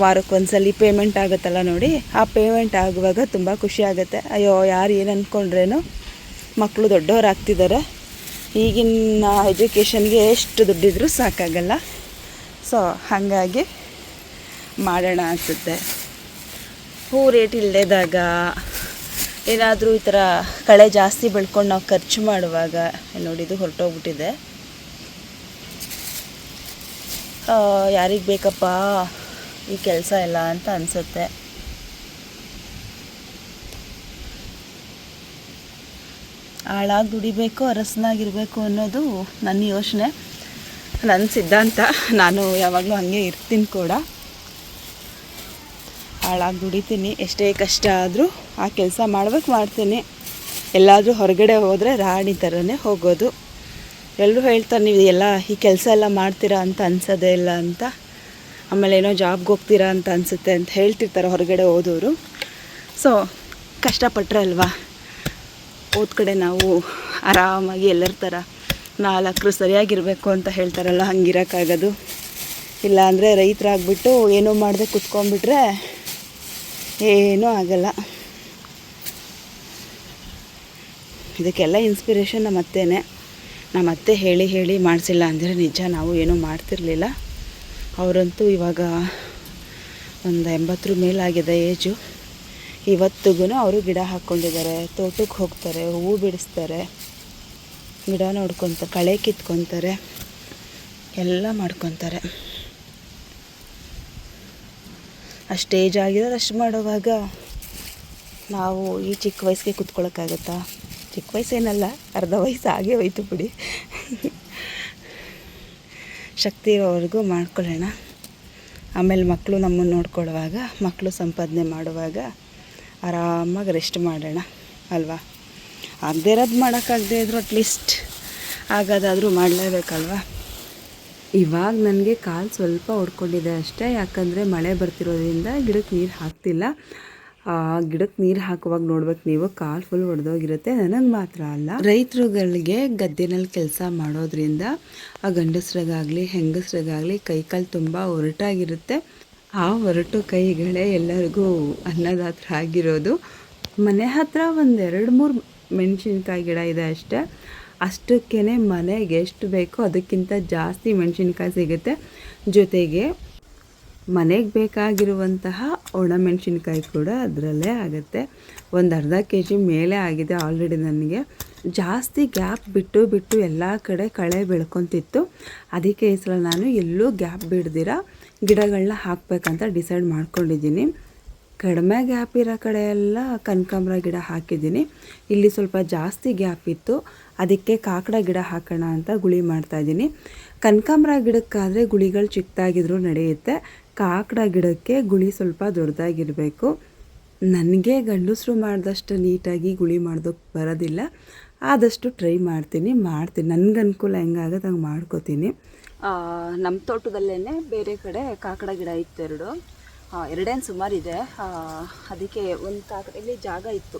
ವಾರಕ್ಕೊಂದ್ಸಲಿ ಪೇಮೆಂಟ್ ಆಗುತ್ತಲ್ಲ ನೋಡಿ, ಆ ಪೇಮೆಂಟ್ ಆಗುವಾಗ ತುಂಬ ಖುಷಿ ಆಗುತ್ತೆ. ಅಯ್ಯೋ ಯಾರು ಏನು ಅಂದ್ಕೊಂಡ್ರೇನೋ, ಮಕ್ಕಳು ದೊಡ್ಡವರಾಗ್ತಿದ್ದಾರೆ. ಈಗಿನ ಎಜುಕೇಷನ್ಗೆ ಎಷ್ಟು ದುಡ್ಡಿದ್ರೂ ಸಾಕಾಗಲ್ಲ. ಸೊ ಹಾಗಾಗಿ ಮಾಡೋಣ ಅನಿಸುತ್ತೆ. ಹೂ ರೇಟ್ ಇಲ್ಲದಾಗ, ಏನಾದರೂ ಈ ಥರ ಕಳೆ ಜಾಸ್ತಿ ಬೆಳ್ಕೊಂಡು ನಾವು ಖರ್ಚು ಮಾಡುವಾಗ, ನೋಡಿದ್ದು ಹೊರಟೋಗ್ಬಿಟ್ಟಿದೆ. ಯಾರಿಗೆ ಬೇಕಪ್ಪ ಈ ಕೆಲಸ ಎಲ್ಲ ಅಂತ ಅನಿಸುತ್ತೆ. ಆಳಾಗಿ ದುಡಿಬೇಕು, ಅರಸನಾಗಿರಬೇಕು ಅನ್ನೋದು ನನ್ನ ಯೋಚನೆ, ನನ್ನ ಸಿದ್ಧಾಂತ. ನಾನು ಯಾವಾಗಲೂ ಹಾಗೆ ಇರ್ತೀನಿ ಕೂಡ. ಆಳಾಗಿ ದುಡಿತೀನಿ, ಎಷ್ಟೇ ಕಷ್ಟ ಆದರೂ ಆ ಕೆಲಸ ಮಾಡ್ತೀನಿ. ಎಲ್ಲಾದರೂ ಹೊರಗಡೆ ಹೋದರೆ ರಾಣಿ ಥರನೇ ಹೋಗೋದು. ಎಲ್ಲರೂ ಹೇಳ್ತಾರೆ, ನೀವು ಎಲ್ಲ ಈ ಕೆಲಸ ಎಲ್ಲ ಮಾಡ್ತೀರಾ ಅಂತ ಅನ್ಸೋದೇ ಇಲ್ಲ ಅಂತ. ಆಮೇಲೆ ಏನೋ ಜಾಬ್ಗೆ ಹೋಗ್ತೀರಾ ಅಂತ ಅನಿಸುತ್ತೆ ಅಂತ ಹೇಳ್ತಿರ್ತಾರೆ ಹೊರಗಡೆ ಹೋದವರು. ಸೊ ಕಷ್ಟಪಟ್ಟರೆ ಅಲ್ವಾ ಓದ್ ಕಡೆ ನಾವು ಆರಾಮಾಗಿ ಎಲ್ಲರ ಥರ 4 ಸರಿಯಾಗಿರಬೇಕು ಅಂತ ಹೇಳ್ತಾರಲ್ಲ, ಹಂಗಿರೋಕ್ಕಾಗೋದು. ಇಲ್ಲಾಂದರೆ ರೈತರಾಗ್ಬಿಟ್ಟು ಏನೂ ಮಾಡದೆ ಕುತ್ಕೊಂಡ್ಬಿಟ್ರೆ ಏನೂ ಆಗಲ್ಲ. ಇದಕ್ಕೆಲ್ಲ ಇನ್ಸ್ಪಿರೇಷನ್ ನಮ್ಮ ಅತ್ತೆನೇ. ನಮ್ಮ ಅತ್ತೆ ಹೇಳಿ ಹೇಳಿ ಮಾಡಿಸಿಲ್ಲ ಅಂದರೆ ನಿಜ ನಾವು ಏನೂ ಮಾಡ್ತಿರ್ಲಿಲ್ಲ. ಅವರಂತೂ ಇವಾಗ ಒಂದು 80 ಮೇಲಾಗಿದೆ ಏಜು. ಇವತ್ತಿಗೂ ಅವರು ಗಿಡ ಹಾಕ್ಕೊಂಡಿದ್ದಾರೆ, ತೋಟಕ್ಕೆ ಹೋಗ್ತಾರೆ, ಹೂವು ಬಿಡಿಸ್ತಾರೆ, ಗಿಡ ನೋಡ್ಕೊತಾರೆ, ಕಳೆ ಕಿತ್ಕೊತಾರೆ, ಎಲ್ಲ ಮಾಡ್ಕೊತಾರೆ. ಅಷ್ಟು ಏಜ್ ಆಗಿರೋರು ಅಷ್ಟು ಮಾಡುವಾಗ ನಾವು ಈ ಚಿಕ್ಕ ವಯಸ್ಸಿಗೆ ಕೂತ್ಕೊಳ್ಳೋಕ್ಕಾಗತ್ತಾ? ಚಿಕ್ಕ ವಯಸ್ಸೇನಲ್ಲ, ಅರ್ಧ ವಯಸ್ಸು ಆಗೇ ಹೋಯ್ತು ಬಿಡಿ. ಶಕ್ತಿ ಇರೋವರೆಗೂ ಮಾಡ್ಕೊಳ್ಳೋಣ. ಆಮೇಲೆ ಮಕ್ಕಳು ನಮ್ಮನ್ನು ನೋಡ್ಕೊಳ್ಳುವಾಗ, ಮಕ್ಕಳು ಸಂಪಾದನೆ ಮಾಡುವಾಗ ಆರಾಮಾಗಿ ರೆಸ್ಟ್ ಮಾಡೋಣ ಅಲ್ವಾ? ಆಗದೇ ಇರೋದು ಮಾಡೋಕ್ಕಾಗದೇ ಇದ್ರೂ ಅಟ್ಲೀಸ್ಟ್ ಆಗೋದಾದರೂ ಮಾಡಲೇಬೇಕಲ್ವ? ಇವಾಗ ನನಗೆ ಕಾಲು ಸ್ವಲ್ಪ ಹೊಡ್ಕೊಂಡಿದೆ ಅಷ್ಟೇ. ಯಾಕಂದರೆ ಮಳೆ ಬರ್ತಿರೋದ್ರಿಂದ ಗಿಡಕ್ಕೆ ನೀರು ಹಾಕ್ತಿಲ್ಲ. ಗಿಡಕ್ಕೆ ನೀರು ಹಾಕುವಾಗ ನೋಡ್ಬೇಕು ನೀವು, ಕಾಲು ಫುಲ್ ಒಡೆದೋಗಿರುತ್ತೆ. ನನಗೆ ಮಾತ್ರ ಅಲ್ಲ, ರೈತರುಗಳಿಗೆ ಗದ್ದೆನಲ್ಲಿ ಕೆಲಸ ಮಾಡೋದ್ರಿಂದ ಆ ಗಂಡಸ್ರಿಗಾಗಲಿ ಹೆಂಗಸ್ರಿಗಾಗಲಿ ಕೈಕಾಲು ತುಂಬ ಒರಟಾಗಿರುತ್ತೆ. ಆ ಒರಟು ಕೈಗಳೇ ಎಲ್ಲರಿಗೂ ಅನ್ನದಾತ್ರ ಆಗಿರೋದು. ಮನೆ ಹತ್ರ ಒಂದು 2-3 ಮೆಣಸಿನ್ಕಾಯಿ ಗಿಡ ಇದೆ ಅಷ್ಟೇ. ಅಷ್ಟಕ್ಕೇ ಮನೆಗೆ ಎಷ್ಟು ಬೇಕೋ ಅದಕ್ಕಿಂತ ಜಾಸ್ತಿ ಮೆಣಸಿನ್ಕಾಯಿ ಸಿಗುತ್ತೆ. ಜೊತೆಗೆ ಮನೆಗೆ ಬೇಕಾಗಿರುವಂತಹ ಒಣಮೆಣಸಿನ್ಕಾಯಿ ಕೂಡ ಅದರಲ್ಲೇ ಆಗುತ್ತೆ. ಒಂದು ಅರ್ಧ kg ಮೇಲೆ ಆಗಿದೆ ಆಲ್ರೆಡಿ. ನನಗೆ ಜಾಸ್ತಿ ಗ್ಯಾಪ್ ಬಿಟ್ಟು ಎಲ್ಲ ಕಡೆ ಕಳೆ ಬೆಳ್ಕೊತಿತ್ತು. ಅದಕ್ಕೆ ಈ ಸಲ ನಾನು ಎಲ್ಲೂ ಗ್ಯಾಪ್ ಬಿಡ್ದಿರ ಗಿಡಗಳನ್ನ ಹಾಕಬೇಕಂತ ಡಿಸೈಡ್ ಮಾಡ್ಕೊಂಡಿದ್ದೀನಿ. ಕಡಿಮೆ ಗ್ಯಾಪ್ ಇರೋ ಕಡೆ ಎಲ್ಲ ಕನಕಾಂಬರ ಗಿಡ ಹಾಕಿದ್ದೀನಿ. ಇಲ್ಲಿ ಸ್ವಲ್ಪ ಜಾಸ್ತಿ ಗ್ಯಾಪ್ ಇತ್ತು, ಅದಕ್ಕೆ ಕಾಕಡ ಗಿಡ ಹಾಕೋಣ ಅಂತ ಗುಳಿ ಮಾಡ್ತಾಯಿದ್ದೀನಿ. ಕನಕಾಂಬರ ಗಿಡಕ್ಕಾದರೆ ಗುಳಿಗಳು ಚಿಕ್ಕದಾಗಿದ್ರೂ ನಡೆಯುತ್ತೆ. ಕಾಕಡ ಗಿಡಕ್ಕೆ ಗುಳಿ ಸ್ವಲ್ಪ ದೊಡ್ಡದಾಗಿರಬೇಕು. ನನಗೆ ಗಂಡಸರು ಮಾಡಿದಷ್ಟು ನೀಟಾಗಿ ಗುಳಿ ಮಾಡೋದಕ್ಕೆ ಬರೋದಿಲ್ಲ. ಆದಷ್ಟು ಟ್ರೈ ಮಾಡ್ತೀನಿ. ನನಗೆ ಅನುಕೂಲ ಹೆಂಗಾಗುತ್ತೆ ಹಂಗೆ ಮಾಡ್ಕೋತೀನಿ. ನಮ್ಮ ತೋಟದಲ್ಲೇ ಬೇರೆ ಕಡೆ ಕಾಕಡ ಗಿಡ ಇತ್ತು ಎರಡೇನು ಸುಮಾರಿದೆ. ಅದಕ್ಕೆ ಒಂದು ಕಾಕಡ ಇಲ್ಲಿ ಜಾಗ ಇತ್ತು.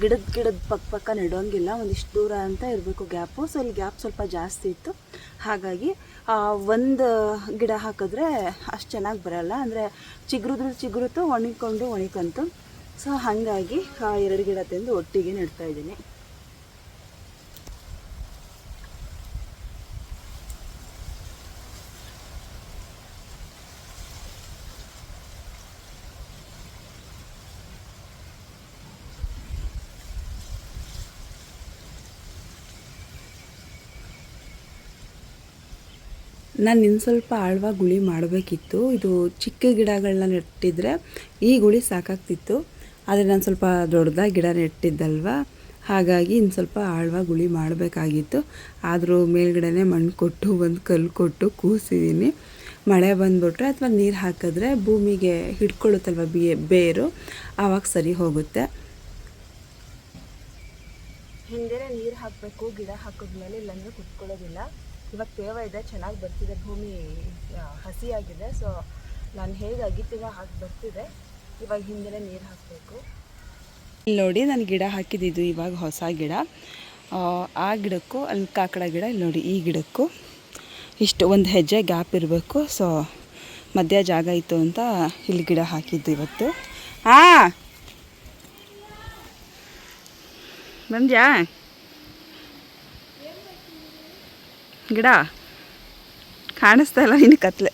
ಗಿಡದ ಪಕ್ಕ ನೆಡೋಂಗಿಲ್ಲ, ಒಂದಿಷ್ಟು ದೂರ ಅಂತ ಇರಬೇಕು ಗ್ಯಾಪು. ಸೊ ಇಲ್ಲಿ ಗ್ಯಾಪ್ ಸ್ವಲ್ಪ ಜಾಸ್ತಿ ಇತ್ತು. ಹಾಗಾಗಿ ಒಂದು ಗಿಡ ಹಾಕಿದ್ರೆ ಅಷ್ಟು ಚೆನ್ನಾಗಿ ಬರೋಲ್ಲ, ಅಂದರೆ ಚಿಗುರುತ್ತು ಒಣಕೊಂತು. ಸೊ ಹಾಗಾಗಿ 2 ಗಿಡ ತಂದು ಒಟ್ಟಿಗೆ ನೆಡ್ತಾಯಿದ್ದೀನಿ. ನಾನು ಇನ್ನು ಸ್ವಲ್ಪ ಆಳವಾಗಿ ಗುಳಿ ಮಾಡಬೇಕಿತ್ತು. ಇದು ಚಿಕ್ಕ ಗಿಡಗಳನ್ನ ನೆಟ್ಟಿದ್ರೆ ಈ ಗುಳಿ ಸಾಕಾಗ್ತಿತ್ತು. ಆದರೆ ನಾನು ಸ್ವಲ್ಪ ದೊಡ್ಡದಾಗಿ ಗಿಡ ನೆಟ್ಟಿದ್ದಲ್ವ, ಹಾಗಾಗಿ ಇನ್ನು ಸ್ವಲ್ಪ ಆಳವಾಗಿ ಗುಳಿ ಮಾಡಬೇಕಾಗಿತ್ತು. ಆದರೂ ಮೇಲ್ಗಡೆನೇ ಮಣ್ಣು ಕೊಟ್ಟು ಒಂದು ಕಲ್ಲು ಕೊಟ್ಟು ಕೂಸಿದ್ದೀನಿ. ಮಳೆ ಬಂದುಬಿಟ್ರೆ ಅಥವಾ ನೀರು ಹಾಕಿದ್ರೆ ಭೂಮಿಗೆ ಹಿಡ್ಕೊಳ್ಳುತ್ತಲ್ವ ಬೇರು, ಆವಾಗ ಸರಿ ಹೋಗುತ್ತೆ. ಹಿಂದೆ ನೀರು ಹಾಕಬೇಕು ಗಿಡ ಹಾಕಿದ್ಮೇಲೆ, ಇಲ್ಲಾಂದರೆ ಕುತ್ಕೊಳ್ಳೋದಿಲ್ಲ. ಇವಾಗ ತೇವ ಇದೆ, ಚೆನ್ನಾಗಿ ಬರ್ತಿದೆ, ಭೂಮಿ ಹಸಿಯಾಗಿದೆ. ಸೊ ನಾನು ಹೇಗೆ ಅಗಿತೀವ ಹಾಕಿ ಬರ್ತಿದೆ. ಇವಾಗ ಹಿಂದೆ ನೀರು ಹಾಕಬೇಕು. ಇಲ್ಲಿ ನೋಡಿ ನಾನು ಗಿಡ ಹಾಕಿದ್ದು ಇವಾಗ ಹೊಸ ಗಿಡ. ಆ ಗಿಡಕ್ಕೂ ಅಲ್ಲಿ ಕಾಕಡ ಗಿಡ, ಇಲ್ಲಿ ನೋಡಿ ಈ ಗಿಡಕ್ಕೂ ಇಷ್ಟು ಒಂದು ಹೆಜ್ಜೆ ಗ್ಯಾಪ್ ಇರಬೇಕು. ಸೊ ಮಧ್ಯ ಜಾಗ ಇತ್ತು ಅಂತ ಇಲ್ಲಿ ಗಿಡ ಹಾಕಿದ್ದು ಇವತ್ತು. ಬಂದ್ಯಾ ಗಿಡ ಕಾಣಿಸ್ತಾ ಇಲ್ಲ ನಿನ್ನ ಕತ್ಲೆ.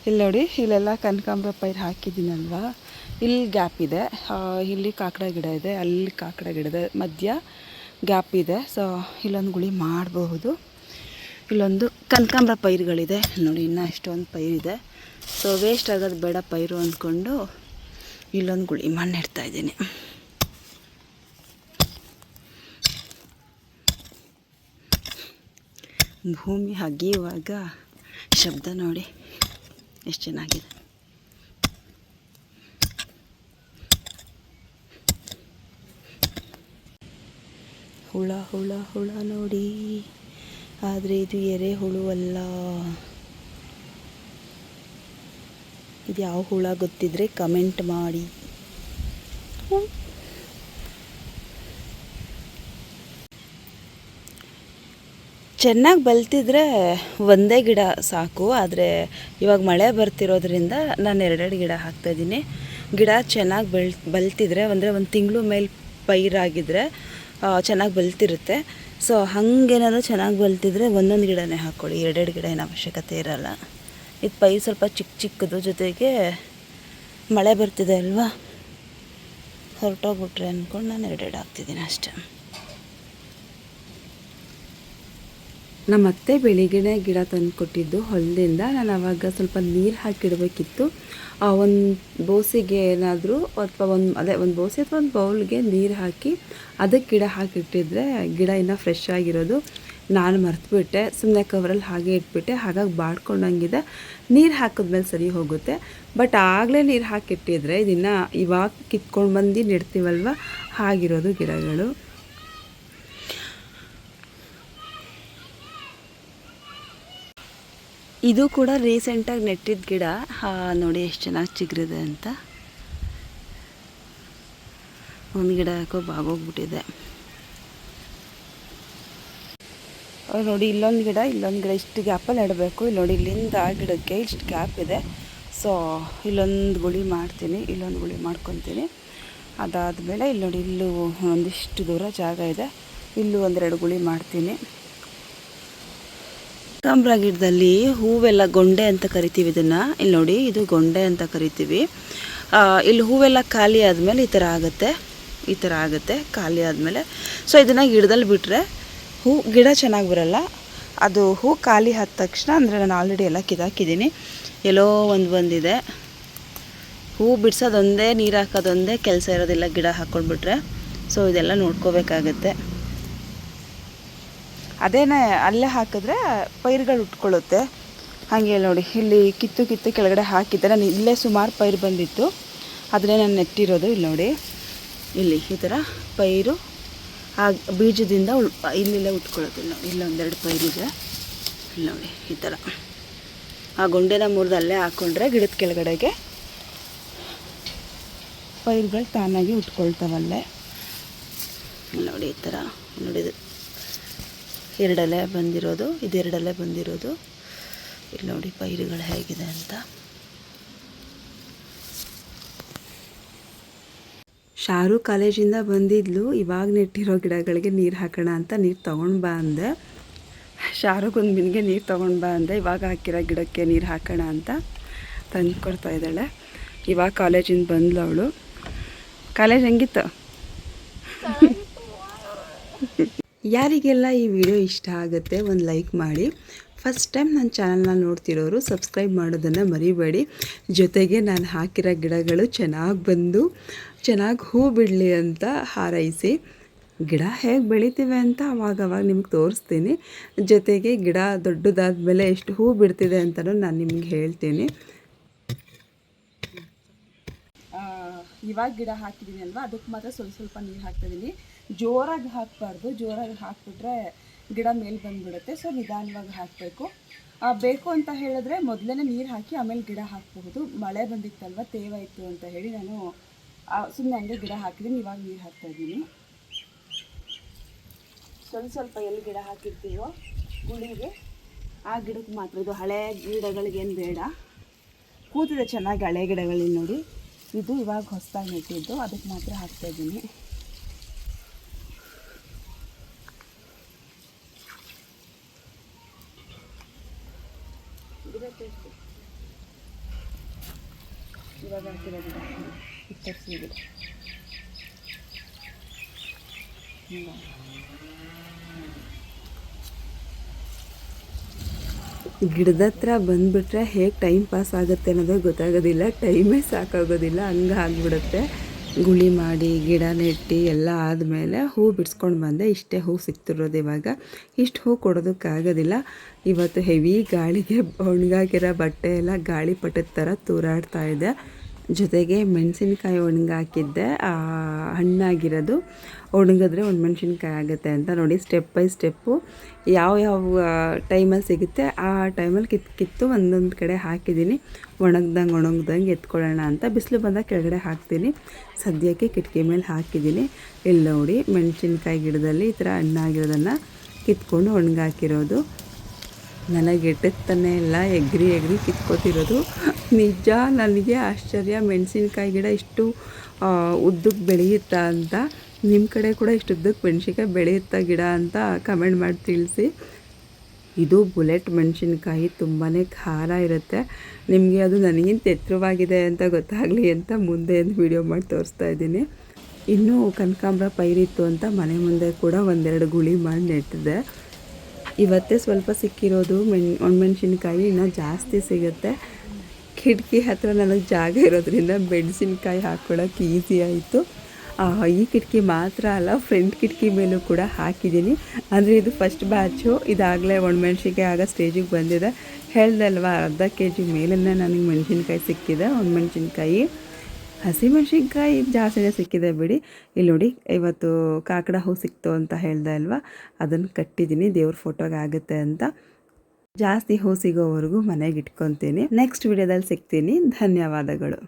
ಇಲ್ಲಿ ನೋಡಿ, ಇಲ್ಲೆಲ್ಲ ಕನಕಾಂಬರ ಪೈರು ಹಾಕಿದ್ದೀನಲ್ವ, ಇಲ್ಲಿ ಗ್ಯಾಪ್ ಇದೆ. ಇಲ್ಲಿ ಕಾಕಡ ಗಿಡ ಇದೆ, ಅಲ್ಲಿ ಕಾಕಡ ಗಿಡದ ಮಧ್ಯ ಗ್ಯಾಪ್ ಇದೆ. ಸೊ ಇಲ್ಲೊಂದು ಗುಳಿ ಮಾಡಬಹುದು. ಇಲ್ಲೊಂದು ಕನಕಾಂಬರ ಪೈರುಗಳಿದೆ ನೋಡಿ, ಇನ್ನೂ ಎಷ್ಟೊಂದು ಪೈರಿದೆ. ಸೊ ವೇಸ್ಟ್ ಆಗೋದು ಬೇಡ ಪೈರು ಅಂದ್ಕೊಂಡು ಇಲ್ಲೊಂದು ಗುಳಿ ಮಾಡಿ ನೆಡ್ತಾಯಿದ್ದೀನಿ. ಭೂಮಿ ಅಗಿಯುವಾಗ ಶಬ್ದ ನೋಡಿ ಎಷ್ಟು ಚೆನ್ನಾಗಿದೆ. ಹುಳ ಹುಳ ಹುಳ ನೋಡಿ, ಆದರೆ ಇದು ಎರೆಹುಳು ಅಲ್ಲ. ಇದು ಯಾವ ಹುಳ ಗೊತ್ತಿದ್ರೆ ಕಮೆಂಟ್ ಮಾಡಿ. ಚೆನ್ನಾಗಿ ಬಲ್ತಿದ್ರೆ ಒಂದೇ ಗಿಡ ಸಾಕು. ಆದರೆ ಇವಾಗ ಮಳೆ ಬರ್ತಿರೋದ್ರಿಂದ ನಾನು 2 ಗಿಡ ಹಾಕ್ತಾಯಿದ್ದೀನಿ. ಗಿಡ ಚೆನ್ನಾಗಿ ಬಲ್ತಿದ್ರೆ, ಅಂದರೆ ಒಂದು ತಿಂಗಳು ಮೇಲೆ ಪೈರಾಗಿದ್ದರೆ ಚೆನ್ನಾಗಿ ಬಲ್ತಿರುತ್ತೆ. ಸೊ ಹಾಗೇನಾದರೂ ಚೆನ್ನಾಗಿ ಬಲ್ತಿದ್ರೆ ಒಂದೊಂದು ಗಿಡನೇ ಹಾಕ್ಕೊಳ್ಳಿ, 2 ಗಿಡ ಏನು ಅವಶ್ಯಕತೆ ಇರೋಲ್ಲ. ಇದು ಪೈರು ಸ್ವಲ್ಪ ಚಿಕ್ಕದು, ಜೊತೆಗೆ ಮಳೆ ಬರ್ತಿದೆ ಅಲ್ವಾ, ಹೊರಟೋಗ್ಬಿಟ್ರೆ ಅಂದ್ಕೊಂಡು ನಾನು 2 ಹಾಕ್ತಿದ್ದೀನಿ ಅಷ್ಟೇ. ನಮ್ಮ ಅತ್ತೆ ಬೆಳಿಗ್ಗೆನೇ ಗಿಡ ತಂದು ಕೊಟ್ಟಿದ್ದು ಹೊಲದಿಂದ. ನಾನು ಆವಾಗ ಸ್ವಲ್ಪ ನೀರು ಹಾಕಿಡಬೇಕಿತ್ತು. ಒಂದು ಬೋಸಿಗೆ ಏನಾದರೂ ಅಥವಾ ಒಂದು ಬೋಸಿ ಅಥವಾ ಒಂದು ಬೌಲ್ಗೆ ನೀರು ಹಾಕಿ ಅದಕ್ಕೆ ಗಿಡ ಹಾಕಿಟ್ಟಿದ್ರೆ ಗಿಡ ಇನ್ನೂ ಫ್ರೆಶ್ ಆಗಿರೋದು. ನಾನು ಮರ್ತುಬಿಟ್ಟೆ, ಸುಮ್ಮನೆ ಕವರಲ್ಲಿ ಹಾಗೆ ಇಟ್ಬಿಟ್ಟೆ. ಹಾಗಾಗಿ ಬಾಡ್ಕೊಂಡಂಗಿದೆ. ನೀರು ಹಾಕಿದ್ಮೇಲೆ ಸರಿ ಹೋಗುತ್ತೆ. ಬಟ್ ಆಗಲೇ ನೀರು ಹಾಕಿಟ್ಟಿದ್ರೆ ಇದನ್ನು ಇವಾಗ ಕಿತ್ಕೊಂಡು ಬಂದು ನೆಡ್ತೀವಲ್ವ, ಹಾಗಿರೋದು ಗಿಡಗಳು. ಇದು ಕೂಡ ರೀಸೆಂಟಾಗಿ ನೆಟ್ಟಿದ್ದ ಗಿಡ. ನೋಡಿ ಎಷ್ಟು ಚೆನ್ನಾಗಿ ಚಿಗುರಿದೆ ಅಂತ. ಒಂದು ಗಿಡ ಯಾಕೋ ಬಾಗೋಗ್ಬಿಟ್ಟಿದೆ ನೋಡಿ. ಇಲ್ಲೊಂದು ಗಿಡ ಇಷ್ಟು ಗ್ಯಾಪಲ್ಲಿ ನೆಡಬೇಕು. ಇಲ್ಲಿ ನೋಡಿ, ಇಲ್ಲಿಂದ ಆ ಗಿಡಕ್ಕೆ ಇಷ್ಟು ಗ್ಯಾಪ್ ಇದೆ. ಸೊ ಇಲ್ಲೊಂದು ಗುಳಿ ಮಾಡ್ತೀನಿ, ಇಲ್ಲೊಂದು ಗುಳಿ ಮಾಡ್ಕೊತೀನಿ. ಅದಾದಮೇಲೆ ಇಲ್ಲಿ ನೋಡಿ, ಇಲ್ಲೂ ಒಂದಿಷ್ಟು ದೂರ ಜಾಗ ಇದೆ, ಇಲ್ಲೂ ಒಂದೆರಡು ಗುಳಿ ಮಾಡ್ತೀನಿ. ಕನಕಾಂಬರ ಗಿಡದಲ್ಲಿ ಹೂವೆಲ್ಲ ಗೊಂಡೆ ಅಂತ ಕರಿತೀವಿ ಇದನ್ನು. ಇಲ್ಲಿ ನೋಡಿ, ಇದು ಗೊಂಡೆ ಅಂತ ಕರಿತೀವಿ. ಇಲ್ಲಿ ಹೂವೆಲ್ಲ ಖಾಲಿ ಆದಮೇಲೆ ಈ ಥರ ಆಗುತ್ತೆ ಖಾಲಿ ಆದಮೇಲೆ. ಸೊ ಇದನ್ನು ಗಿಡದಲ್ಲಿ ಬಿಟ್ಟರೆ ಗಿಡ ಚೆನ್ನಾಗಿ ಬರಲ್ಲ. ಅದು ಹೂ ಖಾಲಿ ಆದ ತಕ್ಷಣ, ಅಂದರೆ ನಾನು ಆಲ್ರೆಡಿ ಎಲ್ಲ ಕಿದಾಕಿದ್ದೀನಿ, ಎಲ್ಲೋ ಒಂದು ಬಂದಿದೆ. ಹೂ ಬಿಡಿಸೋದೊಂದೇ, ನೀರು ಹಾಕೋದೊಂದೇ ಕೆಲಸ ಇರೋದಿಲ್ಲ ಗಿಡ ಹಾಕ್ಕೊಂಡ್ಬಿಟ್ರೆ. ಸೊ ಇದೆಲ್ಲ ನೋಡ್ಕೋಬೇಕಾಗತ್ತೆ. ಅದೇನೇ ಅಲ್ಲೇ ಹಾಕಿದ್ರೆ ಪೈರುಗಳು ಉಟ್ಕೊಳ್ಳುತ್ತೆ. ಹಾಗೆ ನೋಡಿ, ಇಲ್ಲಿ ಕಿತ್ತು ಕೆಳಗಡೆ ಹಾಕಿದ್ದೆ. ನಾನು ಇಲ್ಲೇ ಸುಮಾರು ಪೈರು ಬಂದಿತ್ತು, ಅದನ್ನೇ ನಾನು ನೆಟ್ಟಿರೋದು. ಇಲ್ಲಿ ನೋಡಿ, ಇಲ್ಲಿ ಈ ಥರ ಪೈರು ಆ ಬೀಜದಿಂದ ಇಲ್ಲೆಲ್ಲ ಉಟ್ಕೊಳ್ಳುತ್ತೆ. ಇಲ್ಲೊಂದೆರಡು ಪೈರಿದೆ. ಇಲ್ಲಿ ನೋಡಿ, ಈ ಥರ ಆ ಗೊಂಡೆನ ಮುರಿದು ಅಲ್ಲೇ ಹಾಕ್ಕೊಂಡ್ರೆ ಗಿಡದ ಕೆಳಗಡೆಗೆ ಪೈರುಗಳು ತಾನಾಗಿ ಉಟ್ಕೊಳ್ತಾವಲ್ಲೇ. ನೋಡಿ, ಈ ಥರ ನೋಡಿದ್ದು ಎರಡೆಲೆ ಬಂದಿರೋದು, ಇದೆರಡೆಲೆ ಬಂದಿರೋದು. ಇಲ್ಲಿ ನೋಡಿ ಪೈರುಗಳು ಹೇಗಿದೆ ಅಂತ. ಶಾರು ಕಾಲೇಜಿಂದ ಬಂದಿದ್ಲು, ಇವಾಗ ನೆಟ್ಟಿರೋ ಗಿಡಗಳಿಗೆ ನೀರು ಹಾಕೋಣ ಅಂತ ನೀರು ತೊಗೊಂಡು ಬಾ ಅಂದೆ. ಶಾರುಗೊಂದು ಬಿನ್ಗೆ ನೀರು ತೊಗೊಂಡು ಬಾ ಅಂದೆ, ಇವಾಗ ಹಾಕಿರೋ ಗಿಡಕ್ಕೆ ನೀರು ಹಾಕೋಣ ಅಂತ ತಂದು ಕೊಡ್ತಾ ಇದ್ದಾಳೆ. ಇವಾಗ ಕಾಲೇಜಿಂದ ಬಂದ್ಲು ಅವಳು. ಕಾಲೇಜ್ ಹೆಂಗಿತ್ತು? ಯಾರಿಗೆಲ್ಲ ಈ ವಿಡಿಯೋ ಇಷ್ಟ ಆಗುತ್ತೆ ಒಂದು ಲೈಕ್ ಮಾಡಿ. ಫಸ್ಟ್ ಟೈಮ್ ನನ್ನ ಚಾನಲ್ನ ನೋಡ್ತಿರೋರು ಸಬ್ಸ್ಕ್ರೈಬ್ ಮಾಡೋದನ್ನು ಮರಿಬೇಡಿ. ಜೊತೆಗೆ ನಾನು ಹಾಕಿರೋ ಗಿಡಗಳು ಚೆನ್ನಾಗಿ ಬಂದು ಚೆನ್ನಾಗಿ ಹೂ ಬಿಡಲಿ ಅಂತ ಹಾರೈಸಿ. ಗಿಡ ಹೇಗೆ ಬೆಳಿತೀವಿ ಅಂತ ಅವಾಗವಾಗ ನಿಮ್ಗೆ ತೋರಿಸ್ತೀನಿ. ಜೊತೆಗೆ ಗಿಡ ದೊಡ್ಡದಾದ್ಮೇಲೆ ಎಷ್ಟು ಹೂ ಬಿಡ್ತಿದೆ ಅಂತಲೂ ನಾನು ನಿಮ್ಗೆ ಹೇಳ್ತೀನಿ. ಇವಾಗ ಗಿಡ ಹಾಕಿದ್ದೀನಿ ಅಲ್ವಾ, ಅದಕ್ಕೆ ಮಾತ್ರ ಸ್ವಲ್ಪ ನೀರು ಹಾಕ್ತಿದ್ದೀನಿ. ಜೋರಾಗಿ ಹಾಕಬಾರ್ದು, ಜೋರಾಗಿ ಹಾಕಿಬಿಟ್ರೆ ಗಿಡ ಮೇಲೆ ಬಂದುಬಿಡುತ್ತೆ. ಸೊ ನಿಧಾನವಾಗಿ ಹಾಕಬೇಕು. ಬೇಕು ಅಂತ ಹೇಳಿದ್ರೆ ಮೊದಲೇ ನೀರು ಹಾಕಿ ಆಮೇಲೆ ಗಿಡ ಹಾಕಬಹುದು. ಮಳೆ ಬಂದಿತ್ತಲ್ವ, ತೇವ ಇತ್ತು ಅಂತ ಹೇಳಿ ನಾನು ಸುಮ್ಮನೆ ಹಂಗೆ ಗಿಡ ಹಾಕಿದ್ದೀನಿ. ಇವಾಗ ನೀರು ಹಾಕ್ತಾಯಿದ್ದೀನಿ. ಸ್ವಲ್ಪ ಎಲ್ಲಿ ಗಿಡ ಹಾಕಿರ್ತೀವೋ ಗುಳಿಗೆ ಆ ಗಿಡಕ್ಕೆ ಮಾತ್ರ. ಇದು ಹಳೆ ಗಿಡಗಳಿಗೇನು ಬೇಡ, ಕೂತಿದೆ ಚೆನ್ನಾಗಿ ಹಳೆ ಗಿಡಗಳಲ್ಲಿ. ನೋಡಿ, ಇದು ಇವಾಗ ಹೊಸದಾಗಿ ನೆಟ್ಟಿದ್ದು, ಅದಕ್ಕೆ ಮಾತ್ರ ಹಾಕ್ತಾಯಿದ್ದೀನಿ. ಇವಾಗ ಹಾಕಿರೋ ಗಿಡ ಇಪ್ಪತ್ತು ಗಿಡ. ಗಿಡದ ಹತ್ರ ಬಂದುಬಿಟ್ರೆ ಹೇಗೆ ಟೈಮ್ ಪಾಸ್ ಆಗುತ್ತೆ ಅನ್ನೋದೇ ಗೊತ್ತಾಗೋದಿಲ್ಲ, ಟೈಮೇ ಸಾಕಾಗೋದಿಲ್ಲ, ಹಂಗೆ ಆಗಿಬಿಡುತ್ತೆ. ಗುಳಿ ಮಾಡಿ ಗಿಡ ನೆಟ್ಟು ಎಲ್ಲ ಆದಮೇಲೆ ಹೂ ಬಿಡಿಸ್ಕೊಂಡು ಬಂದೆ. ಇಷ್ಟೇ ಹೂ ಸಿಗ್ತಿರೋದು ಇವಾಗ. ಇಷ್ಟು ಹೂ ಕೊಡೋದಕ್ಕಾಗೋದಿಲ್ಲ. ಇವತ್ತು ಹೆವಿ ಗಾಳಿಗೆ ಒಣಗಾಕಿರೋ ಬಟ್ಟೆ ಎಲ್ಲ ಗಾಳಿಪಟದ ಥರ ತೂರಾಡ್ತಾ ಇದೆ. ಜೊತೆಗೆ ಮೆಣಸಿನ್ಕಾಯಿ ಒಣಗಾಕಿದ್ದೆ, ಹಣ್ಣಾಗಿರೋದು. ಒಣಗಿದ್ರೆ ಒಣಮೆಣ್ಸಿನ್ಕಾಯಿ ಆಗುತ್ತೆ ಅಂತ ನೋಡಿ, ಸ್ಟೆಪ್ ಬೈ ಸ್ಟೆಪ್ಪು ಯಾವ ಟೈಮಲ್ಲಿ ಸಿಗುತ್ತೆ ಆ ಟೈಮಲ್ಲಿ ಕಿತ್ತು ಒಂದೊಂದು ಕಡೆ ಹಾಕಿದ್ದೀನಿ. ಒಣಗ್ದಂಗೆ ಎತ್ಕೊಳ್ಳೋಣ ಅಂತ. ಬಿಸಿಲು ಬಂದಾಗ ಕೆಳಗಡೆ ಹಾಕ್ತೀನಿ. ಸದ್ಯಕ್ಕೆ ಕಿಟಕಿ ಮೇಲೆ ಹಾಕಿದ್ದೀನಿ. ಇಲ್ಲಿ ನೋಡಿ, ಮೆಣಸಿನ್ಕಾಯಿ ಗಿಡದಲ್ಲಿ ಈ ಥರ ಹಣ್ಣಾಗಿರೋದನ್ನು ಕಿತ್ಕೊಂಡು ಒಣಗಾಕಿರೋದು. ನನಗೆ ಎಟ್ಟುತ್ತಾನೆ ಎಲ್ಲ ಎಗ್ರಿ ಕಿತ್ಕೋತಿರೋದು. ನಿಜ ನನಗೆ ಆಶ್ಚರ್ಯ, ಮೆಣಸಿನ್ಕಾಯಿ ಗಿಡ ಇಷ್ಟು ಉದ್ದಕ್ಕೆ ಬೆಳೆಯುತ್ತಾ ಅಂತ. ನಿಮ್ಮ ಕಡೆ ಕೂಡ ಇಷ್ಟು ಉದ್ದಕ್ಕೆ ಮೆಣಸಿನ್ಕಾಯಿ ಬೆಳೆಯುತ್ತಾ ಗಿಡ ಅಂತ ಕಮೆಂಟ್ ಮಾಡಿ ತಿಳಿಸಿ. ಇದು ಬುಲೆಟ್ ಮೆಣಸಿನ್ಕಾಯಿ, ತುಂಬಾ ಖಾರ ಇರುತ್ತೆ. ನಿಮಗೆ ಅದು ನನಗಿಂತ ಎತ್ತರವಾಗಿದೆ ಅಂತ ಗೊತ್ತಾಗಲಿ ಅಂತ ಮುಂದೆ ವಿಡಿಯೋ ಮಾಡಿ ತೋರಿಸ್ತಾ ಇದ್ದೀನಿ. ಇನ್ನೂ ಕನಕಾಂಬರ ಪೈರಿತ್ತು ಅಂತ ಮನೆ ಮುಂದೆ ಕೂಡ ಒಂದೆರಡು ಗುಳಿ ಮಾಡಿ ನೆಟ್ಟಿದೆ. ಇವತ್ತೇ ಸ್ವಲ್ಪ ಸಿಕ್ಕಿರೋದು. ಒಣಮೆಣ್ಸಿನ್ಕಾಯಿ ಇನ್ನೂ ಜಾಸ್ತಿ ಸಿಗುತ್ತೆ. ಕಿಟಕಿ ಹತ್ತಿರ ನನಗೆ ಜಾಗ ಇರೋದ್ರಿಂದ ಮೆಣಸಿನ್ಕಾಯಿ ಹಾಕ್ಕೊಳ್ಳೋಕೆ ಈಸಿ ಆಯಿತು. ಈ ಕಿಟಕಿ ಮಾತ್ರ ಅಲ್ಲ, ಫ್ರಂಟ್ ಕಿಟಕಿ ಮೇಲೂ ಕೂಡ ಹಾಕಿದ್ದೀನಿ. ಅಂದರೆ ಇದು ಫಸ್ಟ್ ಬ್ಯಾಚು. ಇದಾಗಲೇ ಒಣಮೆಣ್ಸಿನ್ಕಾಯಿ ಆಗೋ ಸ್ಟೇಜಿಗೆ ಬಂದಿದೆ. ಹೇಳ್ದಲ್ವ, ಅರ್ಧ kg ಮೇಲೇ ನನಗೆ ಮೆಣಸಿನ್ಕಾಯಿ ಸಿಕ್ಕಿದೆ. ಒಣಮೆಣ್ಸಿನ್ಕಾಯಿ, ಹಸಿಮೆಣ್ಸಿನ್ಕಾಯಿ ಜಾಸ್ತಿನೇ ಸಿಕ್ಕಿದೆ ಬಿಡಿ. ಇಲ್ಲಿ ನೋಡಿ, ಇವತ್ತು ಕಾಕಡ ಹೂ ಸಿಕ್ತು ಅಂತ ಹೇಳ್ದೆ ಅಲ್ವಾ, ಅದನ್ನು ಕಟ್ಟಿದ್ದೀನಿ ದೇವ್ರ ಫೋಟೋಗೆ ಆಗುತ್ತೆ ಅಂತ. ಜಾಸ್ತಿ ಹೂ ಸಿಗೋವರೆಗೂ ಮನೆಗೆ ಇಟ್ಕೊತೀನಿ. ನೆಕ್ಸ್ಟ್ ವಿಡಿಯೋದಲ್ಲಿ ಸಿಗ್ತೀನಿ. ಧನ್ಯವಾದಗಳು.